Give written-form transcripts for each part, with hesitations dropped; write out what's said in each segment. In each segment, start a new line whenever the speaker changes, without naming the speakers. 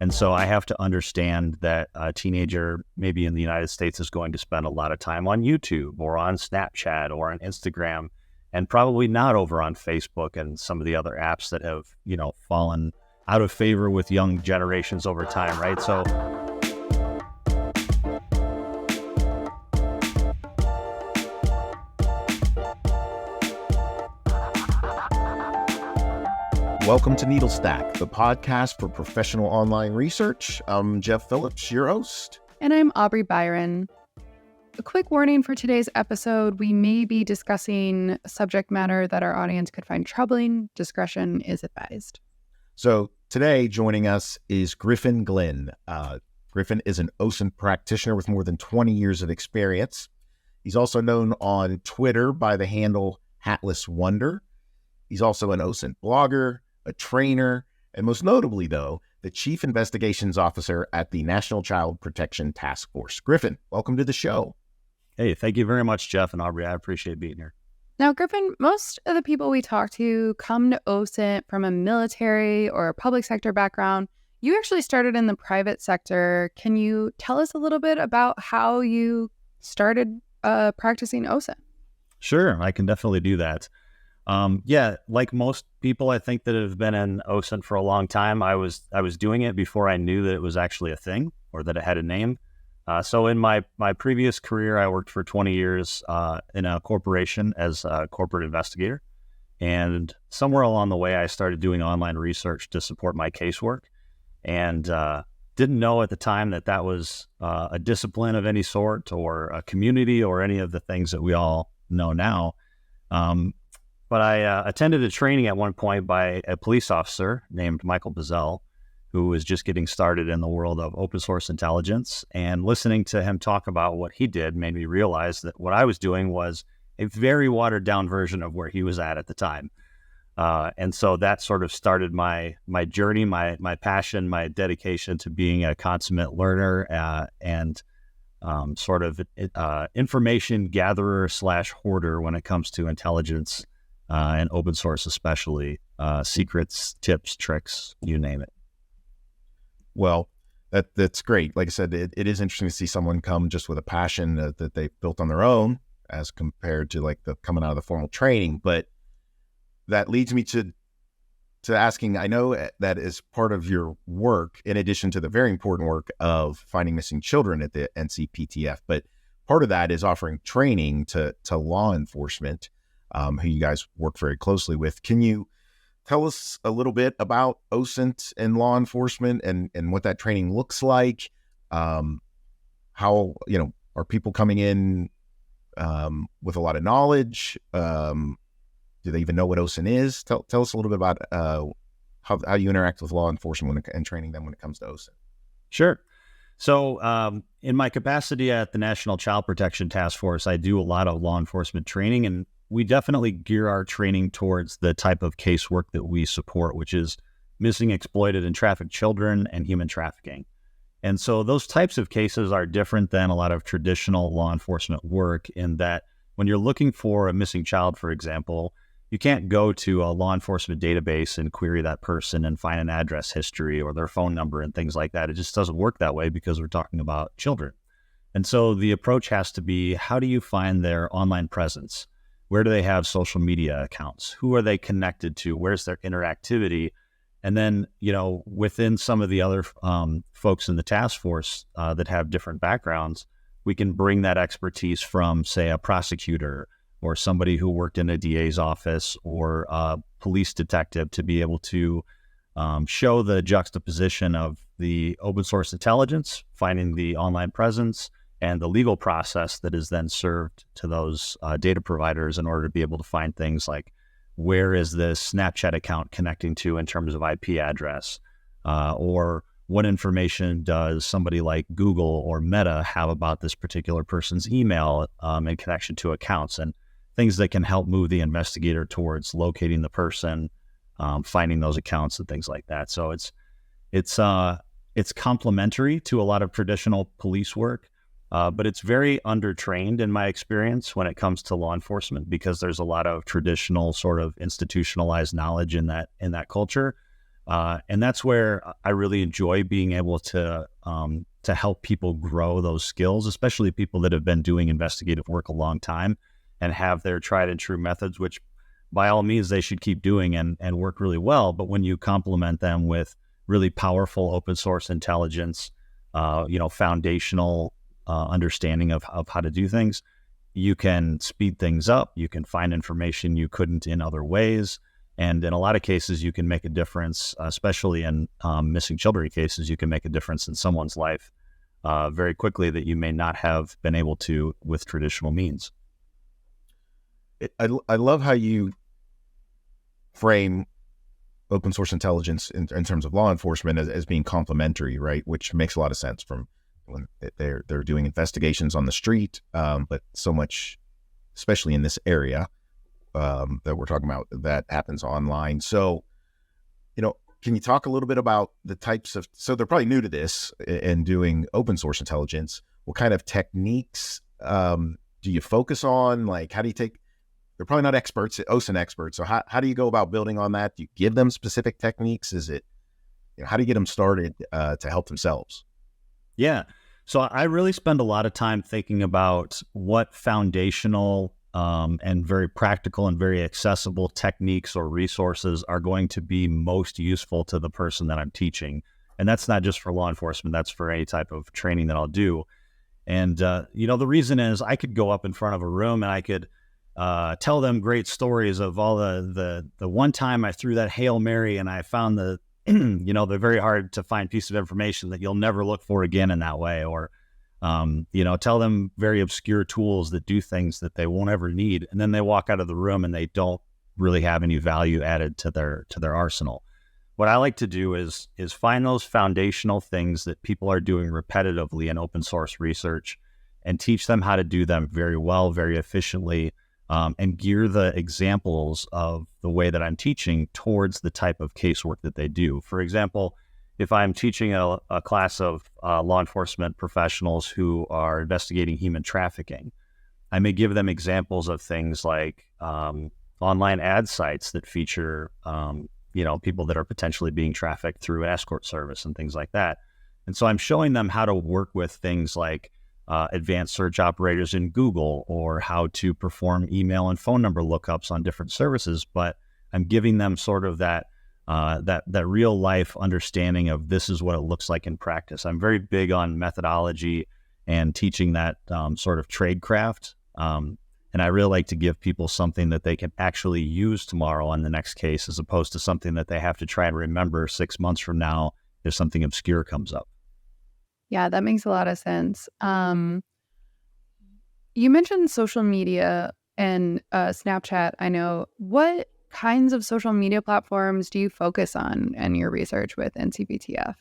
And so I have to understand that a teenager, maybe in the United States, is going to spend a lot of time on YouTube or on Snapchat or on Instagram, and probably not over on Facebook and some of the other apps that have, fallen out of favor with young generations over time, right? So
welcome to NeedleStack, the podcast for professional online research. I'm Jeff Phillips, your host.
And I'm Aubrey Byron. A quick warning for today's episode, we may be discussing subject matter that our audience could find troubling. Discretion is advised.
So today joining us is Griffin Glynn. Griffin is an OSINT practitioner with more than 20 years of experience. He's also known on Twitter by the handle Hatless Wonder. He's also an OSINT blogger, a trainer, and most notably, though, the Chief Investigations Officer at the National Child Protection Task Force. Griffin, welcome to the show.
Hey, thank you very much, Jeff and Aubrey. I appreciate being here.
Now, Griffin, most of the people we talk to come to OSINT from a military or a public sector background. You actually started in the private sector. Can you tell us a little bit about how you started practicing OSINT?
Sure, I can definitely do that. Like most people, I think that have been in OSINT for a long time, I was doing it before I knew that it was actually a thing or that it had a name. So in my previous career, I worked for 20 years in a corporation as a corporate investigator. And somewhere along the way, I started doing online research to support my casework, and didn't know at the time that that was a discipline of any sort or a community or any of the things that we all know now. But I attended a training at one point by a police officer named Michael Bazell, who was just getting started in the world of open source intelligence. And listening to him talk about what he did made me realize that what I was doing was a very watered down version of where he was at the time. And so that sort of started my journey, my passion, my dedication to being a consummate learner and sort of information gatherer / hoarder when it comes to intelligence. And open source especially, secrets, tips, tricks, you name it.
Well, that's great. Like I said, it is interesting to see someone come just with a passion that they built on their own as compared to like the coming out of the formal training. But that leads me to asking, I know that is part of your work, in addition to the very important work of finding missing children at the NCPTF, but part of that is offering training to law enforcement, who you guys work very closely with. Can you tell us a little bit about OSINT and law enforcement and what that training looks like? How, are people coming in with a lot of knowledge? Do they even know what OSINT is? Tell us a little bit about how you interact with law enforcement and training them when it comes to OSINT.
Sure. So in my capacity at the National Child Protection Task Force, I do a lot of law enforcement training, and we definitely gear our training towards the type of casework that we support, which is missing, exploited, and trafficked children and human trafficking. And so those types of cases are different than a lot of traditional law enforcement work in that when you're looking for a missing child, for example, you can't go to a law enforcement database and query that person and find an address history or their phone number and things like that. It just doesn't work that way because we're talking about children. And so the approach has to be, how do you find their online presence? Where do they have social media accounts? Who are they connected to? Where's their interactivity? And then, within some of the other folks in the task force that have different backgrounds, we can bring that expertise from, say, a prosecutor or somebody who worked in a DA's office or a police detective to be able to show the juxtaposition of the open source intelligence, finding the online presence, and the legal process that is then served to those data providers in order to be able to find things like, where is this Snapchat account connecting to in terms of IP address? Or what information does somebody like Google or Meta have about this particular person's email in connection to accounts, and things that can help move the investigator towards locating the person, finding those accounts and things like that. So it's complementary to a lot of traditional police work. But it's very undertrained in my experience when it comes to law enforcement, because there's a lot of traditional sort of institutionalized knowledge in that culture. And that's where I really enjoy being able to help people grow those skills, especially people that have been doing investigative work a long time and have their tried and true methods, which by all means they should keep doing and work really well. But when you complement them with really powerful open source intelligence, foundational understanding of how to do things, you can speed things up. You can find information you couldn't in other ways. And in a lot of cases, you can make a difference, especially in missing children cases. You can make a difference in someone's life very quickly that you may not have been able to with traditional means.
I love how you frame open source intelligence in terms of law enforcement as being complementary, right? Which makes a lot of sense from when they're doing investigations on the street, but so much, especially in this area that we're talking about, that happens online. So, can you talk a little bit about the types of, so they're probably new to this and doing open source intelligence. What kind of techniques do you focus on? Like, how do you they're probably not experts, OSINT experts. So how do you go about building on that? Do you give them specific techniques? Is it, how do you get them started to help themselves?
Yeah. So I really spend a lot of time thinking about what foundational and very practical and very accessible techniques or resources are going to be most useful to the person that I'm teaching. And that's not just for law enforcement, that's for any type of training that I'll do. And, the reason is I could go up in front of a room and I could tell them great stories of all the one time I threw that Hail Mary and I found the very hard to find piece of information that you'll never look for again in that way. Or, tell them very obscure tools that do things that they won't ever need. And then they walk out of the room and they don't really have any value added to their arsenal. What I like to do is find those foundational things that people are doing repetitively in open source research and teach them how to do them very well, very efficiently, and gear the examples of the way that I'm teaching towards the type of casework that they do. For example, if I'm teaching a class of law enforcement professionals who are investigating human trafficking, I may give them examples of things like online ad sites that feature, people that are potentially being trafficked through an escort service and things like that. And so I'm showing them how to work with things like advanced search operators in Google, or how to perform email and phone number lookups on different services. But I'm giving them sort of that real life understanding of this is what it looks like in practice. I'm very big on methodology and teaching that sort of tradecraft. And I really like to give people something that they can actually use tomorrow on the next case, as opposed to something that they have to try and remember 6 months from now if something obscure comes up.
Yeah, that makes a lot of sense. You mentioned social media and Snapchat. I know. What kinds of social media platforms do you focus on in your research with NCPTF?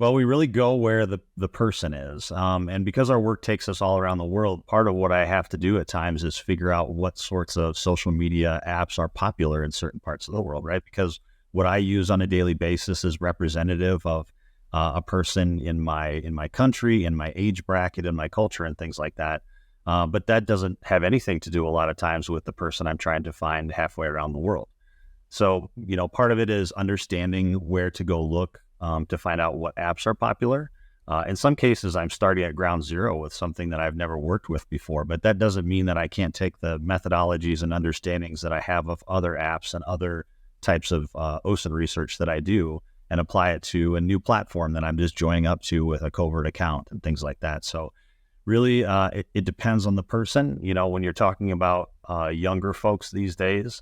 Well, we really go where the person is. And because our work takes us all around the world, part of what I have to do at times is figure out what sorts of social media apps are popular in certain parts of the world, right? Because what I use on a daily basis is representative of a person in my country, in my age bracket, in my culture, and things like that. But that doesn't have anything to do a lot of times with the person I'm trying to find halfway around the world. So, part of it is understanding where to go look to find out what apps are popular. In some cases, I'm starting at ground zero with something that I've never worked with before, but that doesn't mean that I can't take the methodologies and understandings that I have of other apps and other types of OSINT research that I do and apply it to a new platform that I'm just joining up to with a covert account and things like that. So really, it depends on the person. When you're talking about younger folks these days,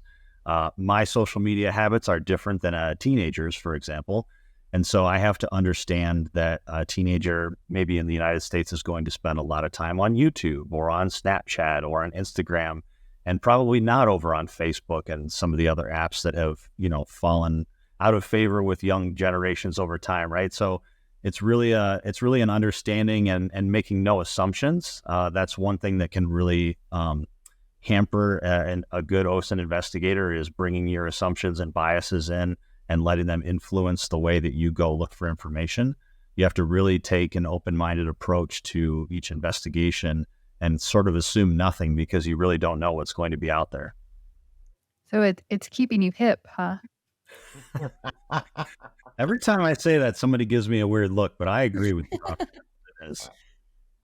my social media habits are different than a teenager's, for example. And so I have to understand that a teenager, maybe in the United States, is going to spend a lot of time on YouTube or on Snapchat or on Instagram, and probably not over on Facebook and some of the other apps that have, fallen out of favor with young generations over time, right? So it's really an understanding and making no assumptions. That's one thing that can really hamper a good OSINT investigator, is bringing your assumptions and biases in and letting them influence the way that you go look for information. You have to really take an open-minded approach to each investigation and sort of assume nothing, because you really don't know what's going to be out there.
So it's keeping you hip, huh?
Every time I say that, somebody gives me a weird look, but I agree with you. It is.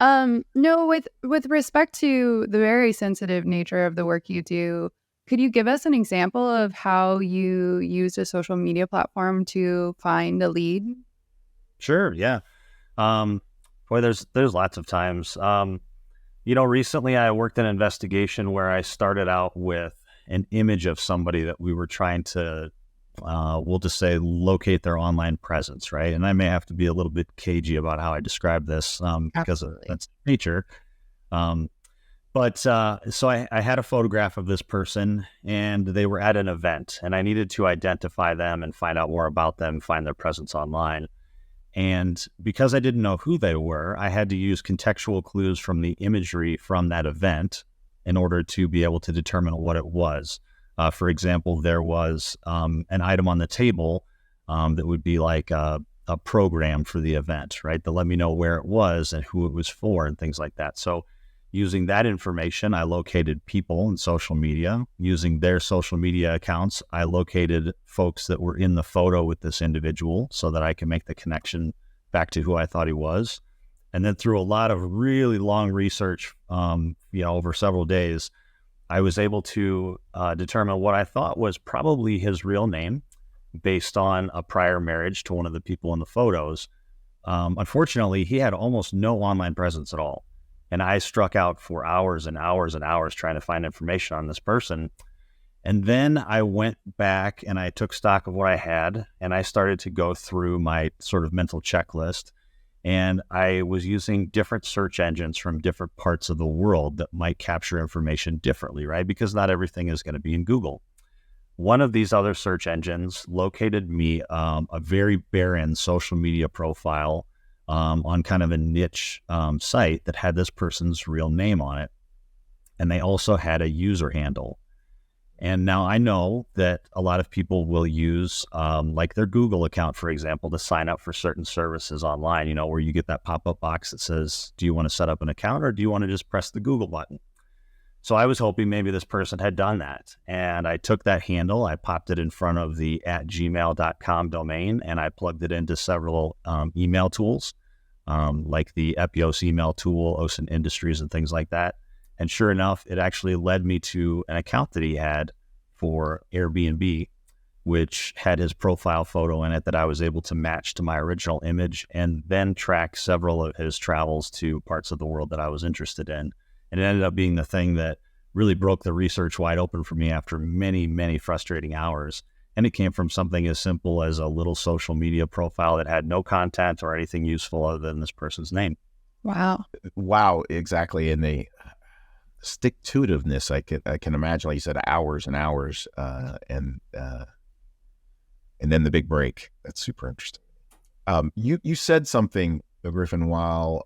No, with respect to the very sensitive nature of the work you do, could you give us an example of how you used a social media platform to find a lead?
Sure, yeah. Um, Boy, there's lots of times. Recently I worked in an investigation where I started out with an image of somebody that we were trying to, we'll just say, locate their online presence, right? And I may have to be a little bit cagey about how I describe this because of
Absolutely.
that's nature. So I had a photograph of this person, and they were at an event, and I needed to identify them and find out more about them, find their presence online. And because I didn't know who they were, I had to use contextual clues from the imagery from that event in order to be able to determine what it was. For example, there was an item on the table that would be like a program for the event, right? To let me know where it was and who it was for and things like that. So using that information, I located people in social media. Using their social media accounts, I located folks that were in the photo with this individual so that I can make the connection back to who I thought he was. And then through a lot of really long research, over several days, I was able to determine what I thought was probably his real name based on a prior marriage to one of the people in the photos. Unfortunately, he had almost no online presence at all. And I struck out for hours and hours and hours trying to find information on this person. And then I went back and I took stock of what I had, and I started to go through my sort of mental checklist. And I was using different search engines from different parts of the world that might capture information differently, right? Because not everything is going to be in Google. One of these other search engines located me a very barren social media profile on kind of a niche site that had this person's real name on it. And they also had a user handle. And now I know that a lot of people will use like their Google account, for example, to sign up for certain services online, where you get that pop-up box that says, do you want to set up an account or do you want to just press the Google button? So I was hoping maybe this person had done that. And I took that handle, I popped it in front of the @gmail.com domain, and I plugged it into several email tools. Like the Epios email tool, OSINT Industries, and things like that. And sure enough, it actually led me to an account that he had for Airbnb, which had his profile photo in it that I was able to match to my original image and then track several of his travels to parts of the world that I was interested in. And it ended up being the thing that really broke the research wide open for me after many, many frustrating hours. And it came from something as simple as a little social media profile that had no content or anything useful other than this person's name.
Wow.
Wow, exactly. And the stick-to-itiveness, I can imagine, like you said, hours and hours, and then the big break. That's super interesting. You said something, Griffin, while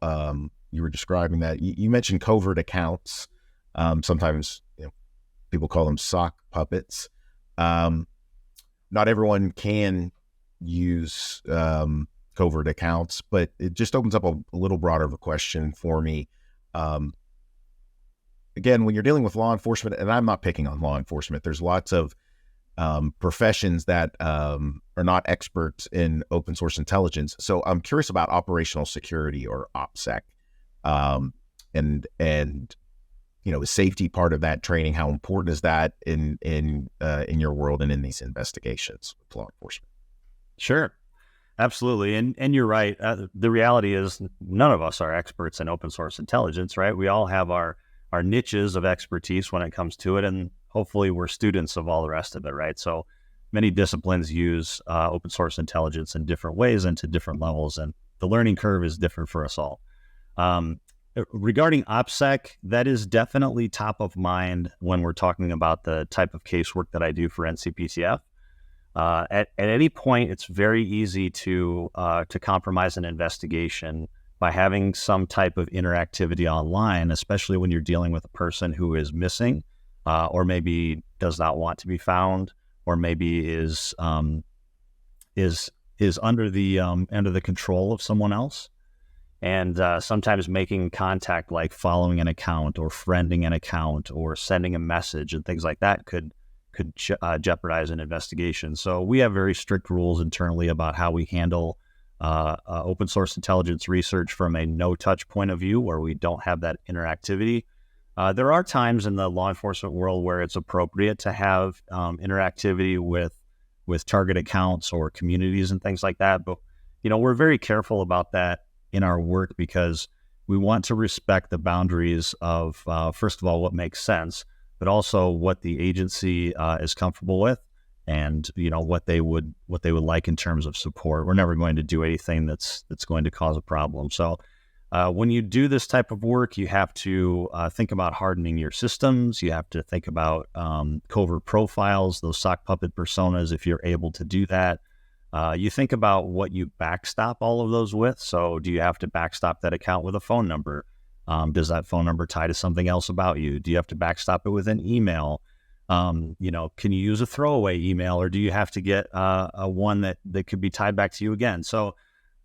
you were describing that. You mentioned covert accounts. Sometimes people call them sock puppets. Not everyone can use covert accounts, but it just opens up a little broader of a question for me. Again, when you're dealing with law enforcement, and I'm not picking on law enforcement, there's lots of professions that are not experts in open source intelligence. So I'm curious about operational security, or OpSec, and is safety part of that training? How important is that in your world and in these investigations with law enforcement?
Sure, absolutely, and you're right. The reality is none of us are experts in open source intelligence, right? We all have our niches of expertise when it comes to it, and hopefully we're students of all the rest of it, right? So many disciplines use open source intelligence in different ways and to different levels, and the learning curve is different for us all. Regarding OpSec, that is definitely top of mind when we're talking about the type of casework that I do for NCPTF. At any point, it's very easy to compromise an investigation by having some type of interactivity online, especially when you're dealing with a person who is missing, or maybe does not want to be found, or maybe is under the control of someone else. And sometimes making contact, like following an account or friending an account or sending a message and things like that, could could jeopardize an investigation. So we have very strict rules internally about how we handle open source intelligence research from a no-touch point of view, where we don't have that interactivity. There are times in the law enforcement world where it's appropriate to have interactivity with target accounts or communities and things like that. But, we're very careful about that in our work, because we want to respect the boundaries of, first of all, what makes sense, but also what the agency is comfortable with, and what they would like in terms of support. We're never going to do anything that's going to cause a problem. So when you do this type of work, you have to think about hardening your systems. You have to think about covert profiles, those sock puppet personas, if you're able to do that. You think about what you backstop all of those with. So do you have to backstop that account with a phone number? Does that phone number tie to something else about you? Do you have to backstop it with an email? Can you use a throwaway email, or do you have to get a one that could be tied back to you again? So,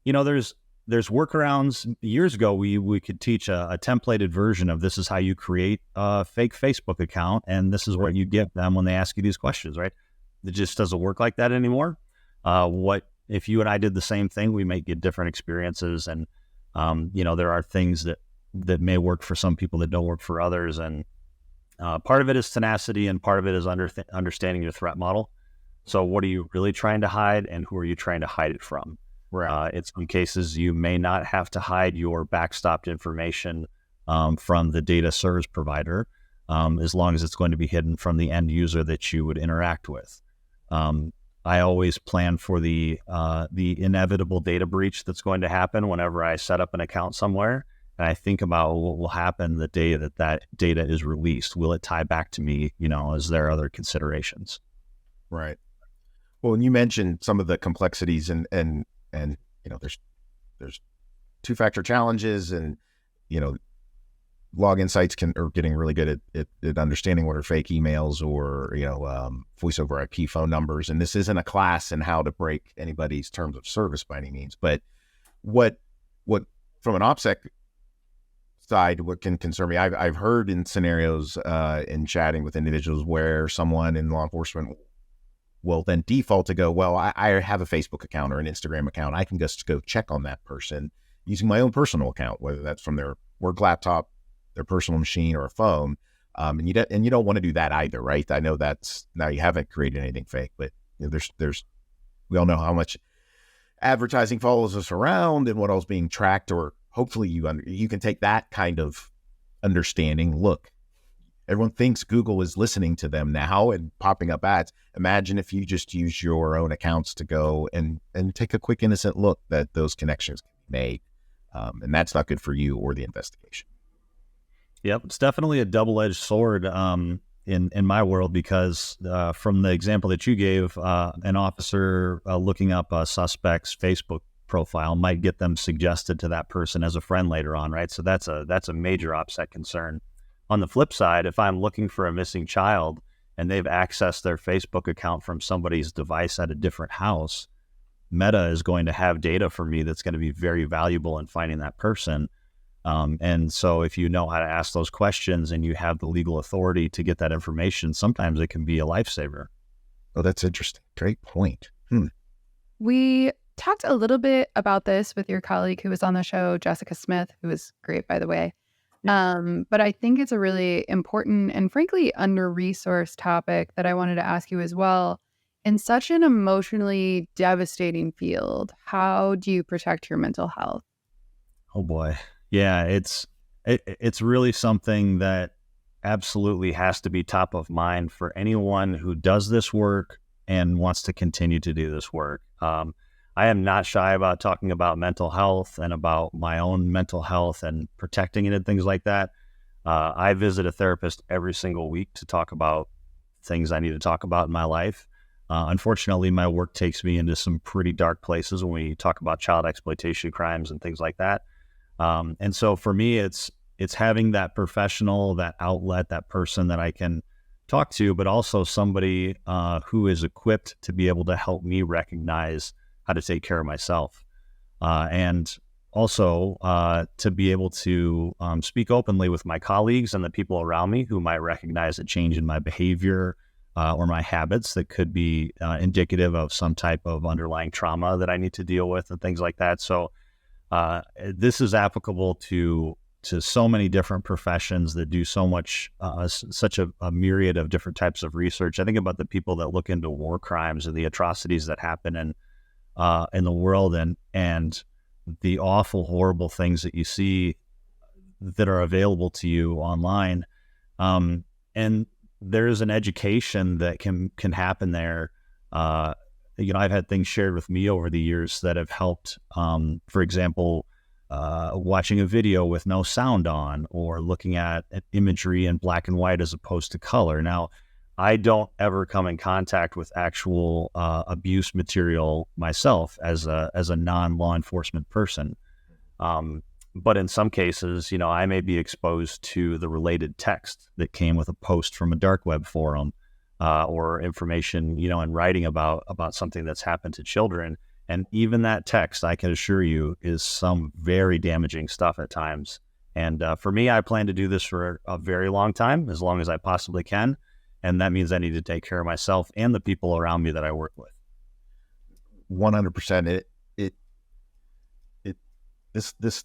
there's workarounds. Years ago, we could teach a templated version of, this is how you create a fake Facebook account, and this is what you give them when they ask you these questions, right? It just doesn't work like that anymore. What if you and I did the same thing? We might get different experiences, and there are things that may work for some people that don't work for others, and part of it is tenacity, and part of it is understanding your threat model. So what are you really trying to hide, and who are you trying to hide it from?
Right.
In some cases, you may not have to hide your backstopped information from the data service provider, as long as it's going to be hidden from the end user that you would interact with. I always plan for the inevitable data breach that's going to happen whenever I set up an account somewhere. And I think about what will happen the day that data is released. Will it tie back to me? Is there other considerations?
Right. Well, and you mentioned some of the complexities, and there's two-factor challenges, and login sites are getting really good at understanding what are fake emails or voice over IP phone numbers. And this isn't a class in how to break anybody's terms of service by any means, but what from an OpSec side, what can concern me, I've heard in scenarios in chatting with individuals where someone in law enforcement will then default to go, well, I have a Facebook account or an Instagram account. I can just go check on that person using my own personal account, whether that's from their work laptop, their personal machine, or a phone. And you don't want to do that either, right? I know now you haven't created anything fake, but we all know how much advertising follows us around and what all's being tracked, or hopefully you can take that kind of understanding. Look, everyone thinks Google is listening to them now and popping up ads. Imagine if you just use your own accounts to go and take a quick innocent look that those connections can be made. And that's not good for you or the investigation.
Yep, it's definitely a double-edged sword in my world, because from the example that you gave, an officer looking up a suspect's Facebook profile might get them suggested to that person as a friend later on, right? So that's a major OpSec concern. On the flip side, if I'm looking for a missing child and they've accessed their Facebook account from somebody's device at a different house, Meta is going to have data for me that's going to be very valuable in finding that person. And so if you know how to ask those questions and you have the legal authority to get that information, sometimes it can be a lifesaver.
Oh, that's interesting. Great point.
We talked a little bit about this with your colleague who was on the show, Jessica Smith, who was great, by the way. But I think it's a really important and frankly under-resourced topic that I wanted to ask you as well. In such an emotionally devastating field, how do you protect your mental health?
Oh boy. Yeah, it's really something that absolutely has to be top of mind for anyone who does this work and wants to continue to do this work. I am not shy about talking about mental health and about my own mental health and protecting it and things like that. I visit a therapist every single week to talk about things I need to talk about in my life. Unfortunately, my work takes me into some pretty dark places when we talk about child exploitation crimes and things like that. And so for me, it's having that professional, that outlet, that person that I can talk to, but also somebody who is equipped to be able to help me recognize how to take care of myself. And also to be able to speak openly with my colleagues and the people around me who might recognize a change in my behavior, or my habits that could be indicative of some type of underlying trauma that I need to deal with and things like that. So this is applicable to so many different professions that do so much, such a myriad of different types of research. I think about the people that look into war crimes and the atrocities that happen in the world, and the awful, horrible things that you see that are available to you online. And there's an education that can happen there. I've had things shared with me over the years that have helped. For example, watching a video with no sound on, or looking at imagery in black and white as opposed to color. Now, I don't ever come in contact with actual abuse material myself as a non-law enforcement person. But in some cases, I may be exposed to the related text that came with a post from a dark web forum, or information, in writing about something that's happened to children. And even that text, I can assure you, is some very damaging stuff at times. And for me, I plan to do this for a very long time, as long as I possibly can. And that means I need to take care of myself and the people around me that I work with.
100%. This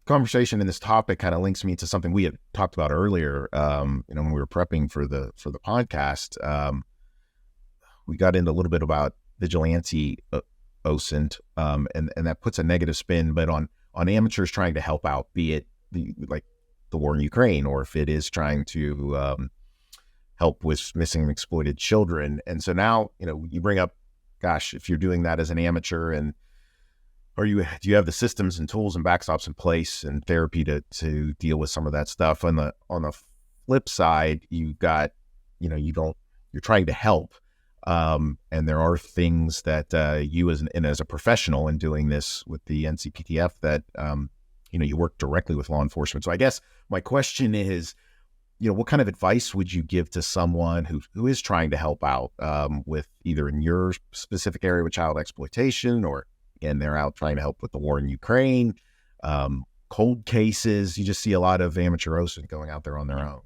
conversation and this topic kind of links me to something we had talked about earlier. When we were prepping for the podcast, we got into a little bit about vigilante OSINT, and that puts a negative spin, but on amateurs trying to help out, be it like the war in Ukraine, or if it is trying to help with missing and exploited children. And so now, you bring up, gosh, if you're doing that as an amateur, and do you have the systems and tools and backstops in place and therapy to deal with some of that stuff? On the flip side, you've got, you're trying to help. And there are things that you as a professional in doing this with the NCPTF that, you work directly with law enforcement. So I guess my question is, what kind of advice would you give to someone who is trying to help out with either in your specific area with child exploitation, or again, they're out trying to help with the war in Ukraine, cold cases? You just see a lot of amateur OSINT going out there on their own.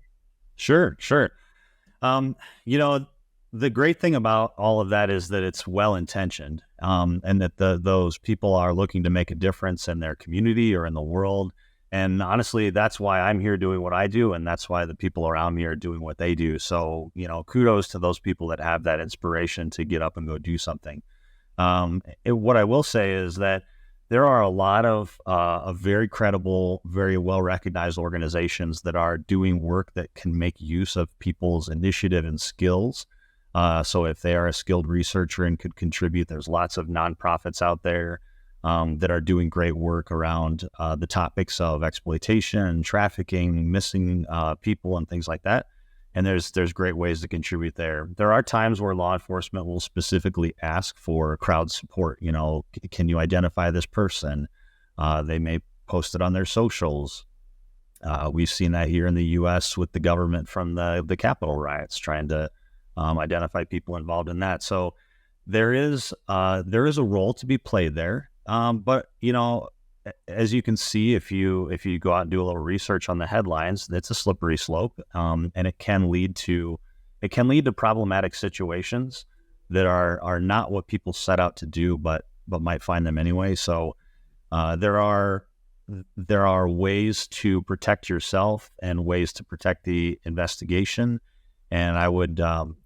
Sure. The great thing about all of that is that it's well-intentioned, and that those people are looking to make a difference in their community or in the world. And honestly, that's why I'm here doing what I do, and that's why the people around me are doing what they do. So, kudos to those people that have that inspiration to get up and go do something. What I will say is that there are a lot of very credible, very well-recognized organizations that are doing work that can make use of people's initiative and skills. So if they are a skilled researcher and could contribute, there's lots of nonprofits out there that are doing great work around the topics of exploitation, trafficking, missing people, and things like that. And there's great ways to contribute there. There are times where law enforcement will specifically ask for crowd support. Can you identify this person? They may post it on their socials. We've seen that here in the U.S. with the government from the Capitol riots, trying to identify people involved in that. So there is a role to be played there. But as you can see, if you go out and do a little research on the headlines, it's a slippery slope, and it can lead to problematic situations that are not what people set out to do, but might find them anyway. So there are ways to protect yourself and ways to protect the investigation. And I would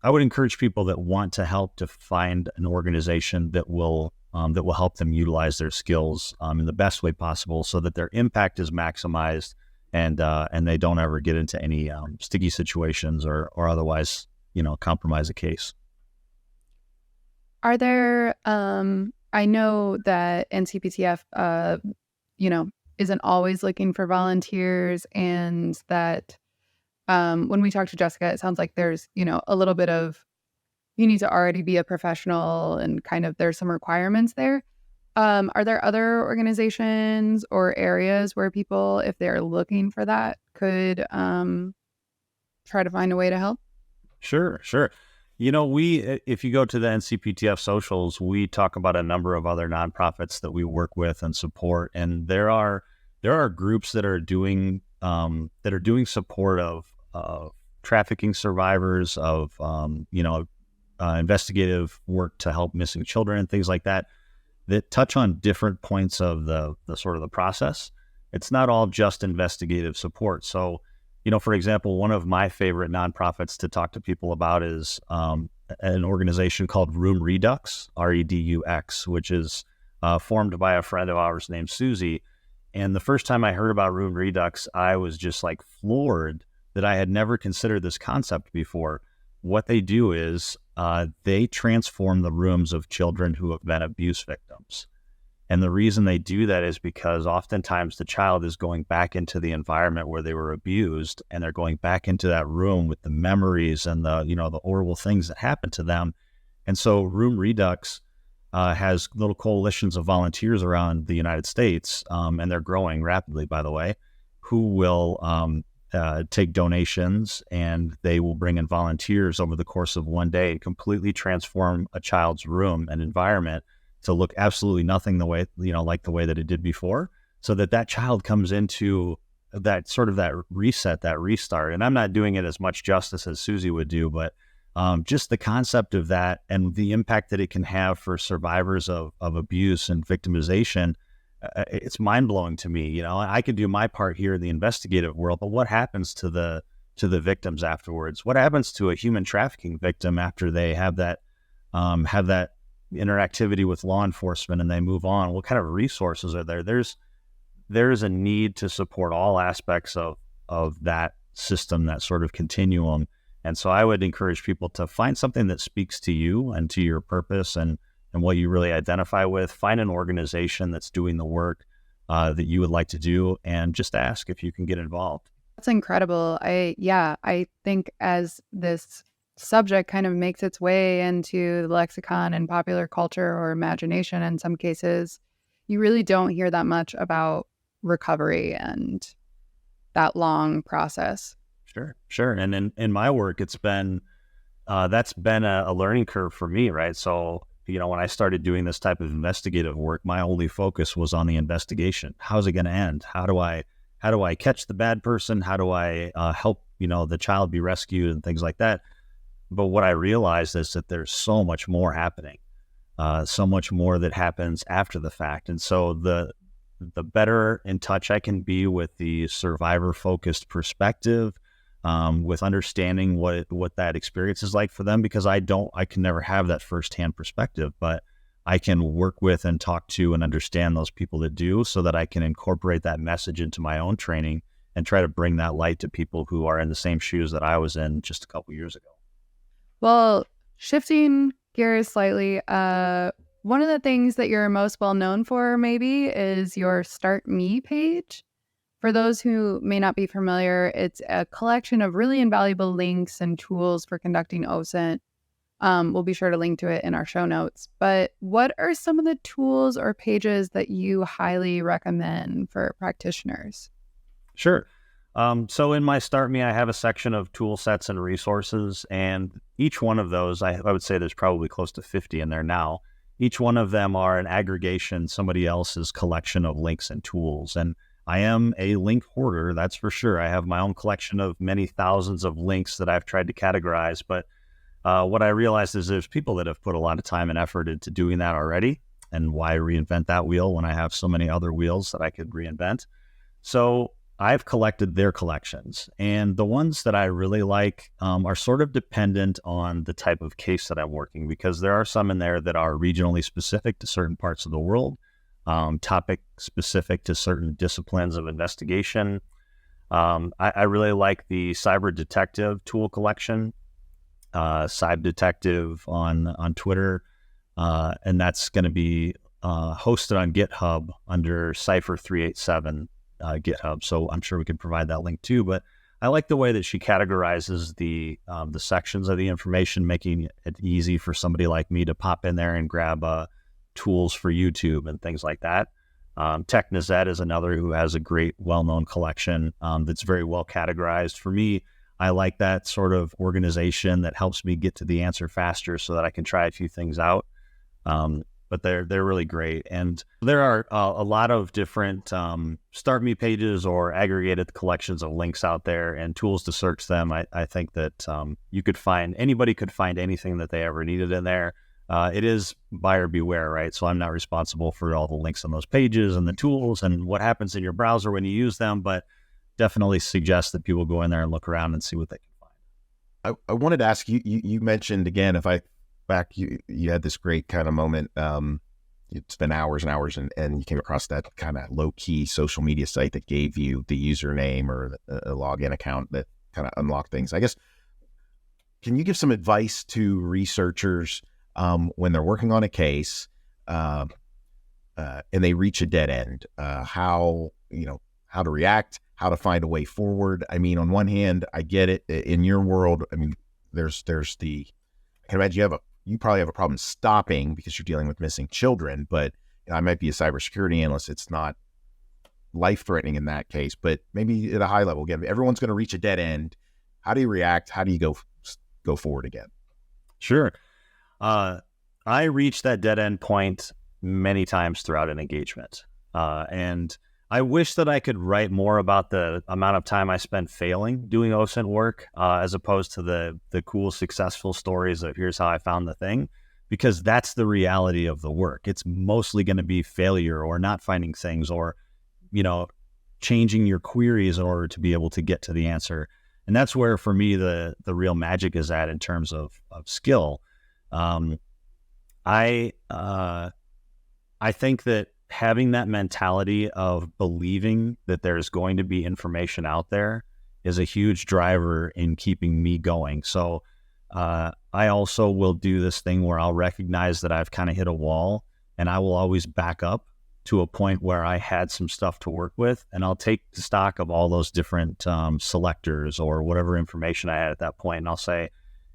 encourage people that want to help to find an organization that will help them utilize their skills in the best way possible, so that their impact is maximized, and they don't ever get into any sticky situations or otherwise compromise a case.
Are there? I know that NCPTF, isn't always looking for volunteers, and that when we talk to Jessica, it sounds like there's a little bit of, you need to already be a professional, and kind of there's some requirements there. Are there other organizations or areas where people, if they're looking for that, could try to find a way to help?
Sure. If you go to the NCPTF socials, we talk about a number of other nonprofits that we work with and support, and there are groups that are doing support of trafficking survivors, of investigative work to help missing children and things like that, that touch on different points of the sort of the process. It's not all just investigative support. So, for example, one of my favorite nonprofits to talk to people about is an organization called Room Redux, REDUX, which is formed by a friend of ours named Susie. And the first time I heard about Room Redux, I was just like floored that I had never considered this concept before. What they do is they transform the rooms of children who have been abuse victims. And the reason they do that is because oftentimes the child is going back into the environment where they were abused, and they're going back into that room with the memories and the horrible things that happened to them. And so Room Redux has little coalitions of volunteers around the United States, and they're growing rapidly, by the way, who will take donations, and they will bring in volunteers over the course of one day and completely transform a child's room and environment to look absolutely nothing the way, like the way that it did before, so that child comes into that sort of that reset, that restart. And I'm not doing it as much justice as Susie would do, but just the concept of that and the impact that it can have for survivors of abuse and victimization, it's mind-blowing to me. I could do my part here in the investigative world, but what happens to the victims afterwards? What happens to a human trafficking victim after they have that interactivity with law enforcement and they move on? What kind of resources are there? There's a need to support all aspects of that system, that sort of continuum. And so I would encourage people to find something that speaks to you and to your purpose and what you really identify with. Find an organization that's doing the work that you would like to do, and just ask if you can get involved.
That's incredible. I think as this subject kind of makes its way into the lexicon and popular culture or imagination in some cases, you really don't hear that much about recovery and that long process.
Sure. And in my work, it's been, that's been a learning curve for me, right? So, when I started doing this type of investigative work, my only focus was on the investigation. How's it going to end? How do I catch the bad person? How do I help, the child be rescued and things like that? But what I realized is that there's so much more happening, so much more that happens after the fact. And so the better in touch I can be with the survivor-focused perspective, with understanding what that experience is like for them, because I can never have that firsthand perspective, but I can work with and talk to and understand those people that do, so that I can incorporate that message into my own training and try to bring that light to people who are in the same shoes that I was in just a couple years ago.
Well, shifting gears slightly, one of the things that you're most well known for maybe is your Start Me page. For those who may not be familiar, it's a collection of really invaluable links and tools for conducting OSINT. We'll be sure to link to it in our show notes. But what are some of the tools or pages that you highly recommend for practitioners?
Sure. So in my Start Me, I have a section of tool sets and resources, and each one of those, I would say there's probably close to 50 in there now. Each one of them are an aggregation, somebody else's collection of links and tools. And I am a link hoarder, that's for sure. I have my own collection of many thousands of links that I've tried to categorize. But what I realized is there's people that have put a lot of time and effort into doing that already. And why reinvent that wheel when I have so many other wheels that I could reinvent? So I've collected their collections. And the ones that I really like are sort of dependent on the type of case that I'm working, because there are some in there that are regionally specific to certain parts of the world. Topic specific to certain disciplines of investigation. I really like the Cyber Detective tool collection, Cyber Detective on Twitter, and that's going to be hosted on GitHub under Cypher387 GitHub. So I'm sure we can provide that link too. But I like the way that she categorizes the sections of the information, making it easy for somebody like me to pop in there and grab tools for YouTube and things like that. TechNazet is another who has a great, well-known collection that's very well categorized. For me, I like that sort of organization that helps me get to the answer faster so that I can try a few things out. but they're really great. And there are a lot of different Start Me pages or aggregated collections of links out there and tools to search them. I think that anybody could find anything that they ever needed in there. It is buyer beware, right? So I'm not responsible for all the links on those pages and the tools and what happens in your browser when you use them, but definitely suggest that people go in there and look around and see what they can find.
I wanted to ask you, you mentioned again, you had this great kind of moment. You spent hours and hours and you came across that kind of low key social media site that gave you the username or a login account that kind of unlocked things. I guess, can you give some advice to researchers when they're working on a case and they reach a dead end, how to react, how to find a way forward? I mean, on one hand, I get it. In your world, I mean, I can imagine you probably have a problem stopping because you're dealing with missing children, but I might be a cybersecurity analyst. It's not life-threatening in that case, but maybe at a high level, again, everyone's going to reach a dead end. How do you react? How do you go forward again?
Sure. I reached that dead end point many times throughout an engagement. And I wish that I could write more about the amount of time I spent failing doing OSINT work, as opposed to the cool, successful stories of here's how I found the thing, because that's the reality of the work. It's mostly going to be failure or not finding things or, changing your queries in order to be able to get to the answer. And that's where, for me, the real magic is at in terms of skill. I think that having that mentality of believing that there's going to be information out there is a huge driver in keeping me going. So I also will do this thing where I'll recognize that I've kind of hit a wall, and I will always back up to a point where I had some stuff to work with, and I'll take stock of all those different selectors or whatever information I had at that point, and I'll say,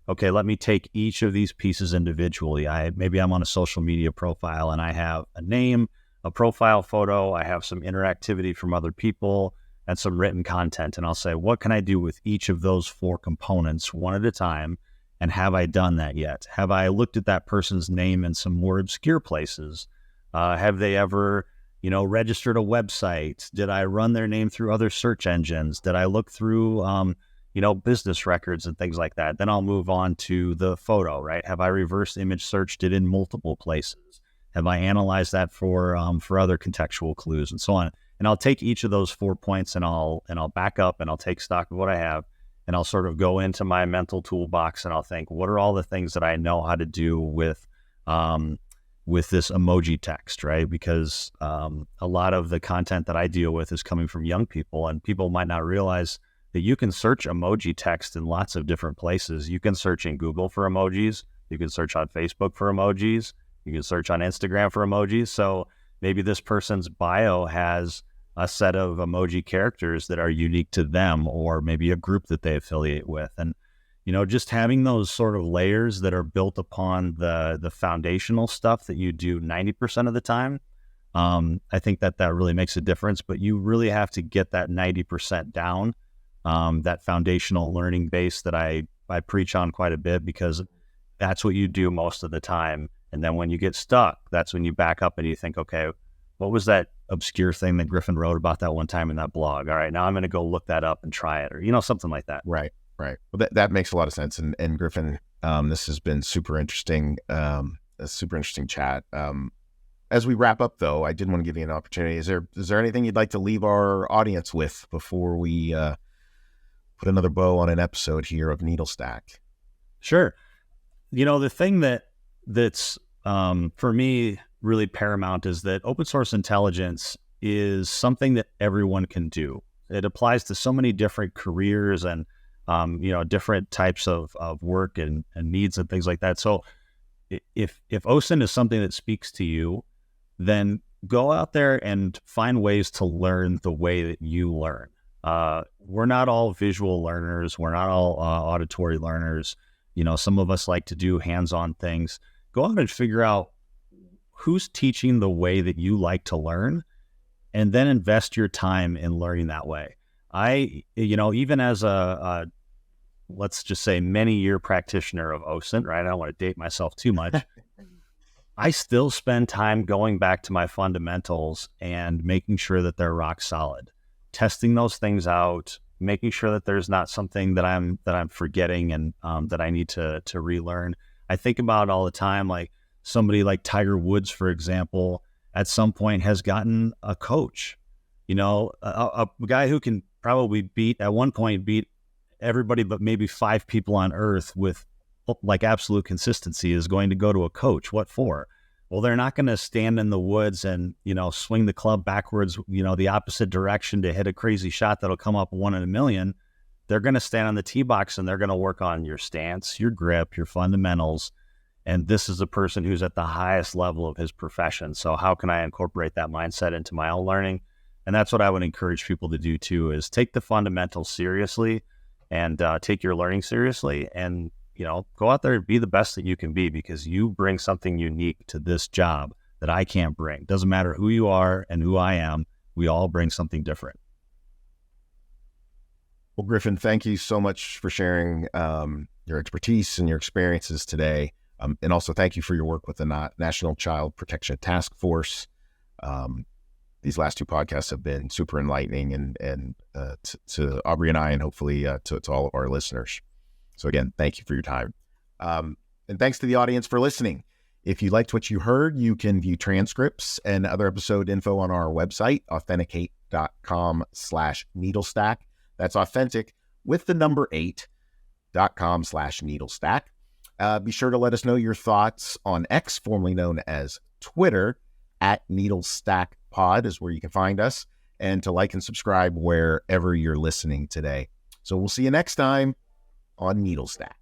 okay, let me take each of these pieces individually. Maybe I'm on a social media profile and I have a name, a profile photo, I have some interactivity from other people and some written content. And I'll say, what can I do with each of those 4 components one at a time? And have I done that yet? Have I looked at that person's name in some more obscure places? Have they ever, registered a website? Did I run their name through other search engines? Did I look through, business records and things like that? Then I'll move on to the photo, right? Have I reverse image searched it in multiple places? Have I analyzed that for other contextual clues and so on? And I'll take each of those 4 points and I'll back up and I'll take stock of what I have, and I'll sort of go into my mental toolbox and I'll think, what are all the things that I know how to do with this emoji text, right? Because a lot of the content that I deal with is coming from young people, and people might not realize that you can search emoji text in lots of different places. You can search in Google for emojis. You can search on Facebook for emojis. You can search on Instagram for emojis. So maybe this person's bio has a set of emoji characters that are unique to them, or maybe a group that they affiliate with. And, just having those sort of layers that are built upon the foundational stuff that you do 90% of the time, I think that really makes a difference. But you really have to get that 90% down, that foundational learning base that I preach on quite a bit, because that's what you do most of the time. And then when you get stuck, that's when you back up and you think, okay, what was that obscure thing that Griffin wrote about that one time in that blog? All right, now I'm going to go look that up and try it, or, something like that.
Right. Well, that makes a lot of sense. And Griffin, this has been super interesting, a super interesting chat. As we wrap up, though, I did want to give you an opportunity. Is there anything you'd like to leave our audience with before we put another bow on an episode here of NeedleStack?
Sure. The thing that's for me really paramount is that open source intelligence is something that everyone can do. It applies to so many different careers and different types of work and needs and things like that. So if OSINT is something that speaks to you, then go out there and find ways to learn the way that you learn. We're not all visual learners. We're not all auditory learners. Some of us like to do hands-on things. Go out and figure out who's teaching the way that you like to learn, and then invest your time in learning that way. Even as a let's just say many-year practitioner of OSINT, right? I don't want to date myself too much. I still spend time going back to my fundamentals and making sure that they're rock solid, testing those things out, making sure that there's not something that I'm forgetting and that I need to relearn. I think about it all the time, like somebody like Tiger Woods, for example, at some point has gotten a coach, a guy who can probably beat everybody but maybe 5 people on earth with like absolute consistency is going to go to a coach. What for? Well, they're not going to stand in the woods and, swing the club backwards, the opposite direction to hit a crazy shot that'll come up 1 in a million. They're going to stand on the tee box and they're going to work on your stance, your grip, your fundamentals. And this is a person who's at the highest level of his profession. So how can I incorporate that mindset into my own learning? And that's what I would encourage people to do too, is take the fundamentals seriously and take your learning seriously, and go out there and be the best that you can be, because you bring something unique to this job that I can't bring. Doesn't matter who you are and who I am. We all bring something different.
Well, Griffin, thank you so much for sharing your expertise and your experiences today. And also thank you for your work with the National Child Protection Task Force. These last 2 podcasts have been super enlightening and to Aubrey and I, and hopefully to all of our listeners. So again, thank you for your time. And thanks to the audience for listening. If you liked what you heard, you can view transcripts and other episode info on our website, authenticate.com/NeedleStack. That's authentic with the number 8.com/NeedleStack. Be sure to let us know your thoughts on X, formerly known as Twitter, @NeedleStackPod is where you can find us, and to like and subscribe wherever you're listening today. So we'll see you next time on NeedleStack.